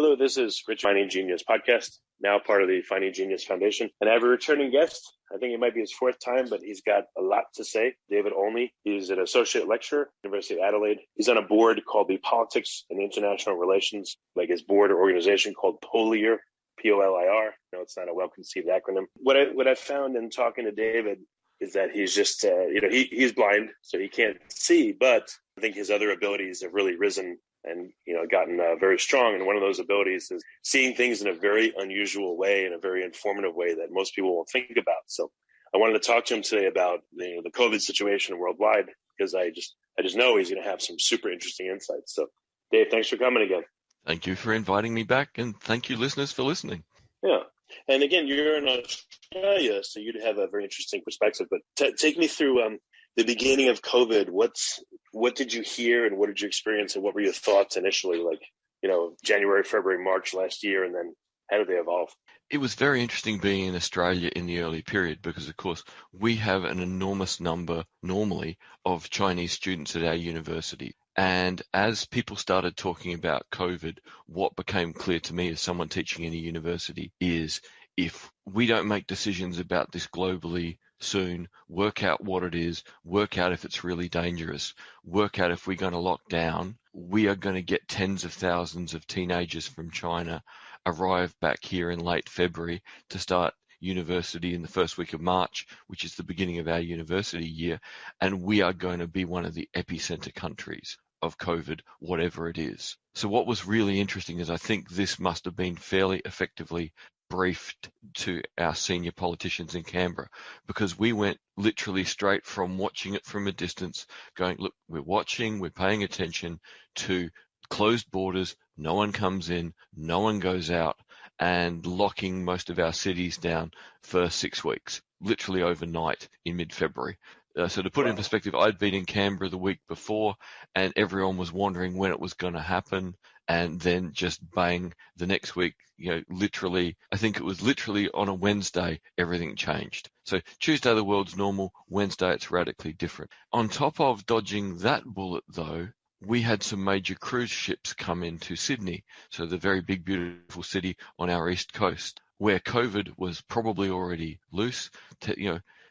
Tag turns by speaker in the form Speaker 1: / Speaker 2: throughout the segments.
Speaker 1: Hello, this is Rich Finding Genius podcast, now part of the Finding Genius Foundation. And I have a returning guest. I think it might be his fourth time, but he's got a lot to say. David Olney. He's an associate lecturer at the University of Adelaide. He's on a board called the Politics and International Relations, like his board or organization called POLIR, POLIR. No, it's not a well-conceived acronym. What I found in talking to David is that he's just, he's blind, so he can't see, but I think his other abilities have really risen and, gotten very strong. And one of those abilities is seeing things in a very unusual way, in a very informative way that most people won't think about. So I wanted to talk to him today about the COVID situation worldwide, because I just know he's going to have some super interesting insights. So Dave, thanks for coming again.
Speaker 2: Thank you for inviting me back, and thank you listeners for listening.
Speaker 1: Yeah. And again, you're in Australia, so you'd have a very interesting perspective, but take me through the beginning of COVID. What did you hear and what did you experience, and what were your thoughts initially, January, February, March last year, and then how did they evolve?
Speaker 2: It was very interesting being in Australia in the early period because, of course, we have an enormous number normally of Chinese students at our university. And as people started talking about COVID, what became clear to me as someone teaching in a university is if we don't make decisions about this globally soon, work out what it is, work out if it's really dangerous, work out if we're going to lock down, we are going to get tens of thousands of teenagers from China arrive back here in late February to start university in the first week of March, which is the beginning of our university year, and we are going to be one of the epicenter countries of COVID, whatever it is. So what was really interesting is I think this must have been fairly effectively briefed to our senior politicians in Canberra, because we went literally straight from watching it from a distance, going, look, we're watching, we're paying attention, to closed borders, no one comes in, no one goes out, and locking most of our cities down for 6 weeks, literally overnight in mid-February. So to put it in perspective, I'd been in Canberra the week before and everyone was wondering when it was going to happen. And then just bang, the next week, literally, I think it was literally on a Wednesday, everything changed. So Tuesday, the world's normal. Wednesday, it's radically different. On top of dodging that bullet, though, we had some major cruise ships come into Sydney. So the very big, beautiful city on our east coast, where COVID was probably already loose.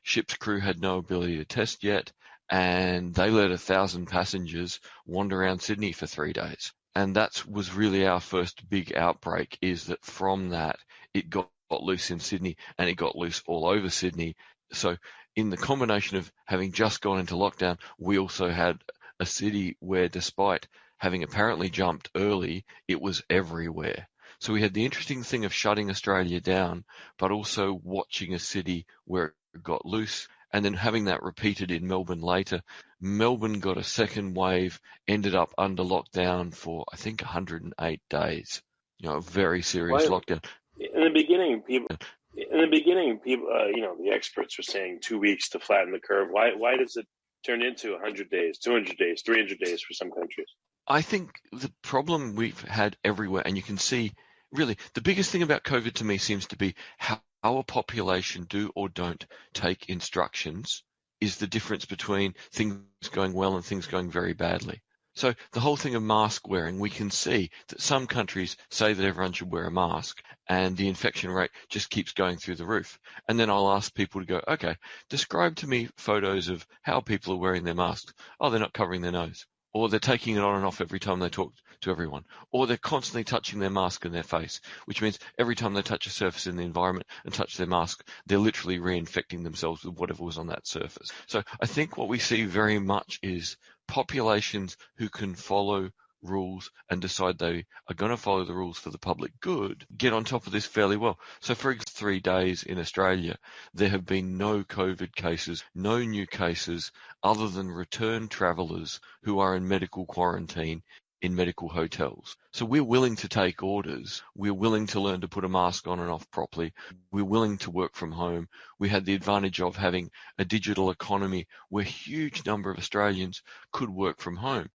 Speaker 2: Ship's crew had no ability to test yet, and they let 1,000 passengers wander around Sydney for 3 days. And that was really our first big outbreak, is that from that, it got loose in Sydney, and it got loose all over Sydney. So in the combination of having just gone into lockdown, we also had a city where, despite having apparently jumped early, it was everywhere. So we had the interesting thing of shutting Australia down, but also watching a city where it got loose, and then having that repeated in Melbourne later. Melbourne got a second wave, ended up under lockdown for, I think, 108 days. A very serious lockdown.
Speaker 1: In the beginning, people, the experts were saying 2 weeks to flatten the curve. Why does it turn into 100 days, 200 days, 300 days for some countries?
Speaker 2: I think the problem we've had everywhere, and you can see, really, the biggest thing about COVID to me seems to be how a population do or don't take instructions is the difference between things going well and things going very badly. So the whole thing of mask wearing, we can see that some countries say that everyone should wear a mask and the infection rate just keeps going through the roof. And then I'll ask people to go, okay, describe to me photos of how people are wearing their masks. Oh, they're not covering their nose. Or they're taking it on and off every time they talk to everyone. Or they're constantly touching their mask in their face, which means every time they touch a surface in the environment and touch their mask, they're literally reinfecting themselves with whatever was on that surface. So I think what we see very much is populations who can follow rules and decide they are going to follow the rules for the public good get on top of this fairly well. So for 3 days in Australia, there have been no COVID cases, no new cases other than return travellers who are in medical quarantine in medical hotels. So we're willing to take orders. We're willing to learn to put a mask on and off properly. We're willing to work from home. We had the advantage of having a digital economy where a huge number of Australians could work from home.